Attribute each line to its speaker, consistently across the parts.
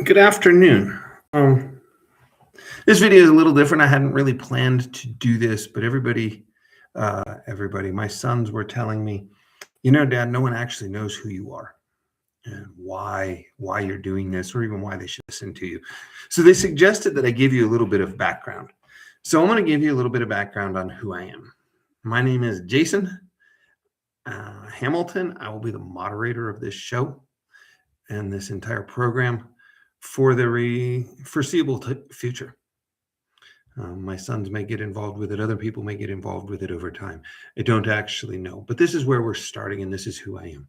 Speaker 1: Good afternoon. This video is a little different. I hadn't really planned to do this, but everybody, my sons were telling me, Dad, no one actually knows who you are and why you're doing this, or even why they should listen to you. So they suggested that I give you a little bit of background. So I'm going to give you a little bit of background on who I am. My name is Jason Hamilton. I will be the moderator of this show and this entire program for the foreseeable future. My sons may get involved with it. Other people may get involved with it over time. I don't actually know, but this is where we're starting, and this is who I am.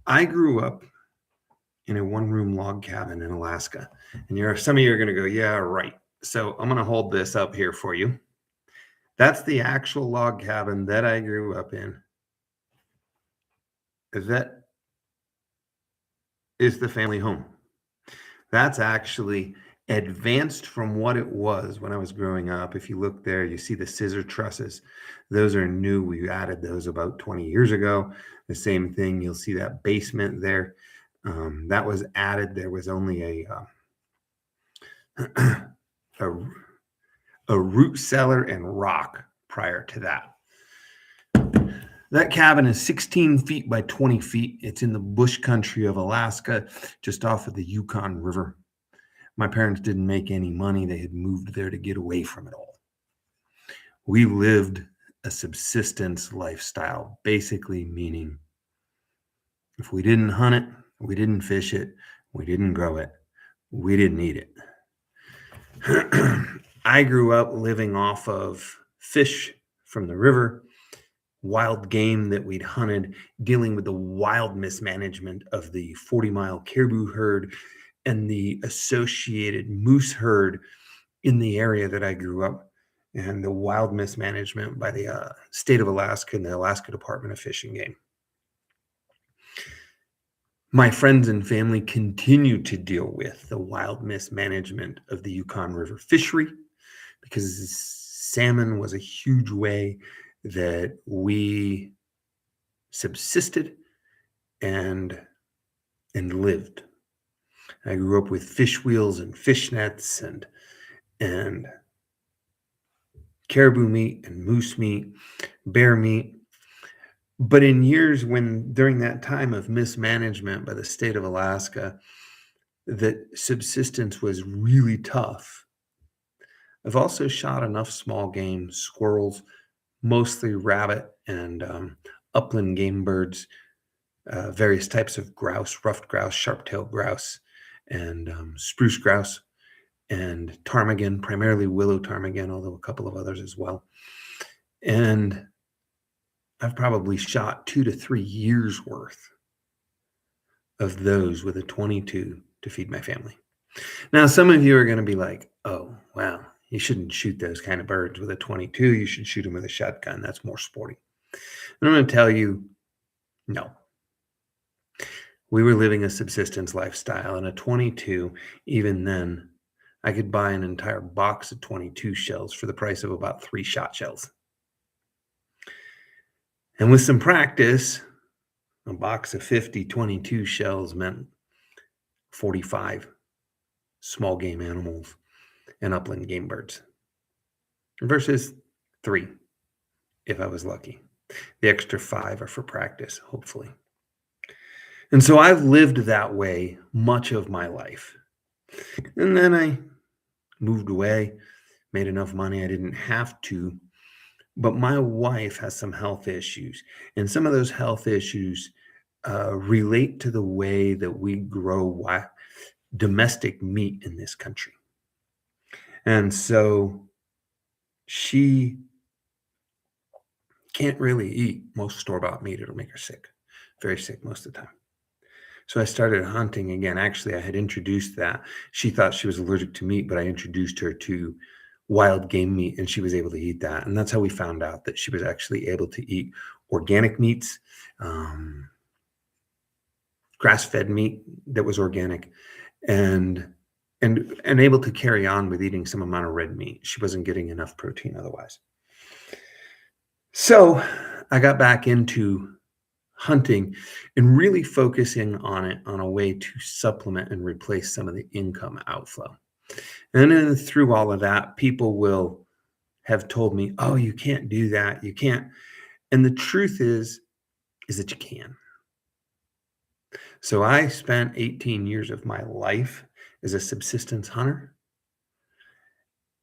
Speaker 1: I grew up in a one-room log cabin in Alaska, and some of you are going to go, yeah, right. So I'm going to hold this up here for you. That's the actual log cabin that I grew up in. That is the family home. That's actually advanced from what it was when I was growing up. If you look there, you see the scissor trusses. Those are new. We added those about 20 years ago. The same thing, you'll see that basement there. That was added. There was only a root cellar and rock prior to that. That cabin is 16 feet by 20 feet. It's in the bush country of Alaska, just off of the Yukon River. My parents didn't make any money. They had moved there to get away from it all. We lived a subsistence lifestyle, basically meaning if we didn't hunt it, we didn't fish it, we didn't grow it, we didn't eat it. I grew up living off of fish from the river, wild game that we'd hunted, dealing with the wild mismanagement of the 40-mile caribou herd and the associated moose herd in the area that I grew up, and the wild mismanagement by the state of Alaska and the Alaska Department of Fish and Game. My friends and family continue to deal with the wild mismanagement of the Yukon River fishery, because salmon was a huge way that we subsisted and lived. I grew up with fish wheels and fish nets and caribou meat and moose meat, bear meat. But in years when, during that time of mismanagement by the state of Alaska, that subsistence was really tough, I've also shot enough small game, squirrels, mostly rabbit and upland game birds, various types of grouse, ruffed grouse, sharp-tailed grouse, and spruce grouse, and ptarmigan, primarily willow ptarmigan, although a couple of others as well. And I've probably shot 2 to 3 years worth of those with a 22 to feed my family. Now, some of you are going to be like, oh, wow, you shouldn't shoot those kind of birds with a 22. You should shoot them with a shotgun. That's more sporty. And I'm going to tell you, no. We were living a subsistence lifestyle, and a 22, even then, I could buy an entire box of 22 shells for the price of about 3 shot shells. And with some practice, a box of 50 22 shells meant 45 small game animals and upland game birds versus 3 if I was lucky. The extra 5 are for practice, hopefully. And so I've lived that way much of my life. And then I moved away, made enough money I didn't have to. But my wife has some health issues, and some of those health issues relate to the way that we grow domestic meat in this country. And so she can't really eat most store-bought meat. It'll make her sick, very sick most of the time. So I started hunting again. Actually, I had introduced that. She thought she was allergic to meat, but I introduced her to wild game meat, and she was able to eat that. And that's how we found out that she was actually able to eat organic meats, grass-fed meat that was organic, and able to carry on with eating some amount of red meat. She wasn't getting enough protein otherwise. So I got back into hunting, and really focusing on it on a way to supplement and replace some of the income outflow. And then through all of that, people will have told me, "Oh, you can't do that. You can't." And the truth is that you can. So I spent 18 years of my life as a subsistence hunter,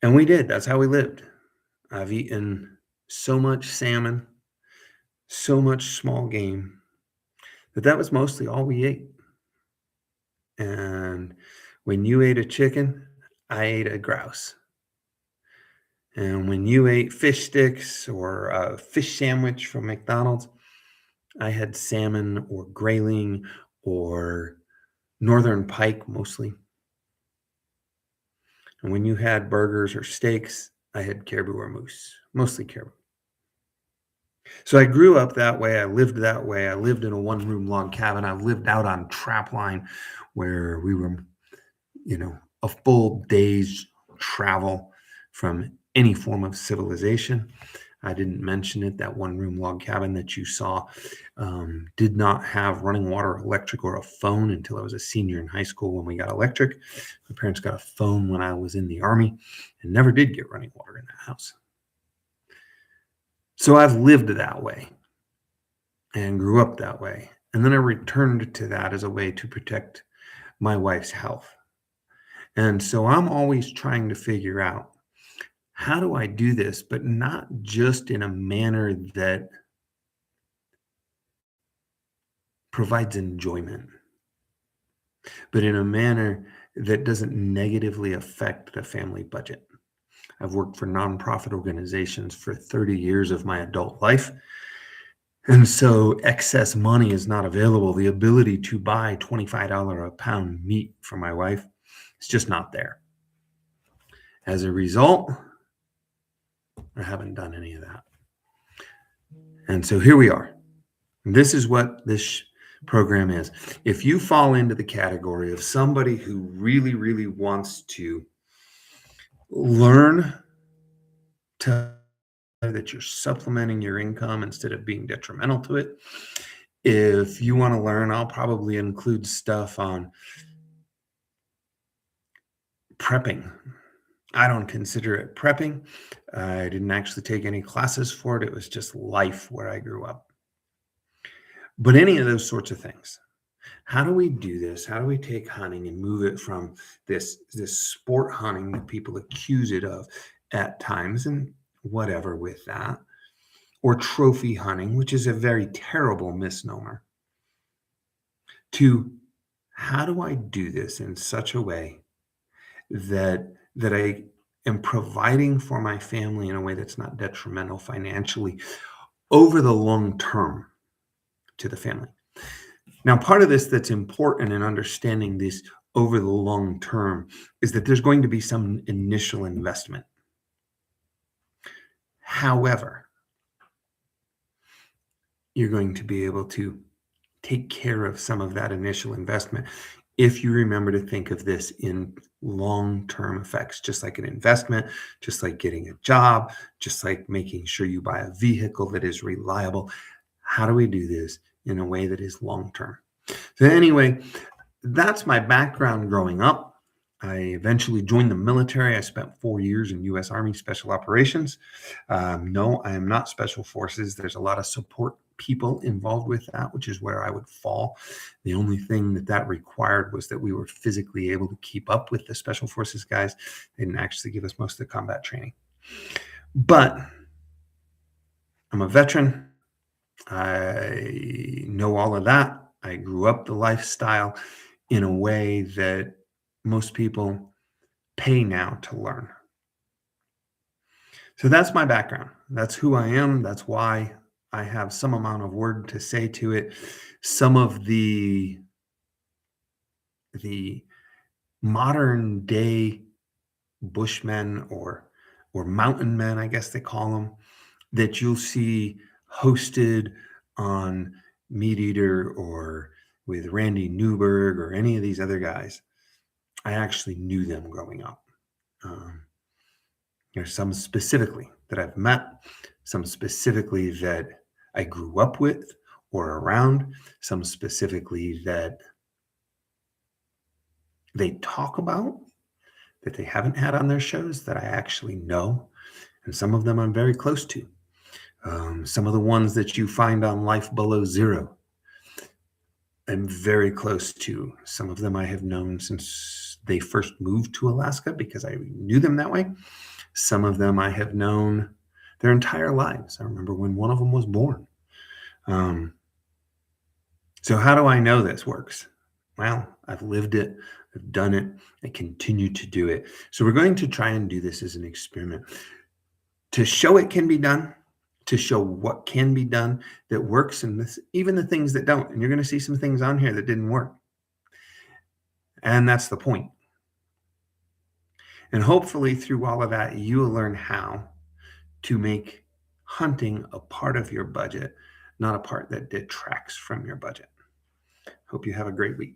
Speaker 1: and we did. That's how we lived. I've eaten so much salmon, so much small game, but that was mostly all we ate. And when you ate a chicken, I ate a grouse. And when you ate fish sticks or a fish sandwich from McDonald's, I had salmon or grayling or northern pike mostly. And when you had burgers or steaks, I had caribou or moose, mostly caribou. So I grew up that way. I lived that way. I lived in a one room log cabin. I lived out on trap line where we were, a full day's travel from any form of civilization. I didn't mention it. That one room log cabin that you saw did not have running water, electric, or a phone until I was a senior in high school when we got electric. My parents got a phone when I was in the Army and never did get running water in that house. So I've lived that way and grew up that way. And then I returned to that as a way to protect my wife's health. And so I'm always trying to figure out, how do I do this, but not just in a manner that provides enjoyment, but in a manner that doesn't negatively affect the family budget. I've worked for nonprofit organizations for 30 years of my adult life. And so excess money is not available. The ability to buy $25 a pound meat for my wife is just not there. As a result, I haven't done any of that. And so here we are. This is what this program is. If you fall into the category of somebody who really, really wants to learn to that you're supplementing your income instead of being detrimental to it, if you want to learn, I'll probably include stuff on prepping. I don't consider it prepping. I didn't actually take any classes for it. It was just life where I grew up. But any of those sorts of things. How do we do this? How do we take hunting and move it from this sport hunting that people accuse it of at times, and whatever with that, or trophy hunting, which is a very terrible misnomer, to how do I do this in such a way that I am providing for my family in a way that's not detrimental financially over the long term to the family. Now, part of this that's important in understanding this over the long term is that there's going to be some initial investment. However, you're going to be able to take care of some of that initial investment if you remember to think of this in long-term effects, just like an investment, just like getting a job, just like making sure you buy a vehicle that is reliable. How do we do this in a way that is long-term? So anyway, that's my background growing up. I eventually joined the military. I spent 4 years in U.S. Army Special Operations. No, I am not Special Forces. There's a lot of support people involved with that, which is where I would fall. The only thing that required was that we were physically able to keep up with the Special Forces guys. They didn't actually give us most of the combat training. But I'm a veteran. I know all of that. I grew up the lifestyle in a way that most people pay now to learn. So that's my background. That's who I am. That's why I have some amount of word to say to it. Some of the modern day bushmen or mountain men, I guess they call them, that you'll see hosted on Meat Eater or with Randy Newberg or any of these other guys. I actually knew them growing up. There's some specifically that I've met, some specifically that I grew up with, or around, some specifically that they talk about that they haven't had on their shows that I actually know, and some of them I'm very close to. Some of the ones that you find on Life Below Zero, I'm very close to. Some of them I have known since they first moved to Alaska because I knew them that way. Some of them I have known their entire lives. I remember when one of them was born. Um, so, how do I know this works? Well, I've lived it, I've done it, I continue to do it. So, we're going to try and do this as an experiment to show it can be done, to show what can be done that works, and this, even the things that don't. And you're going to see some things on here that didn't work. And that's the point. And hopefully, through all of that, you will learn how to make hunting a part of your budget, not a part that detracts from your budget. Hope you have a great week.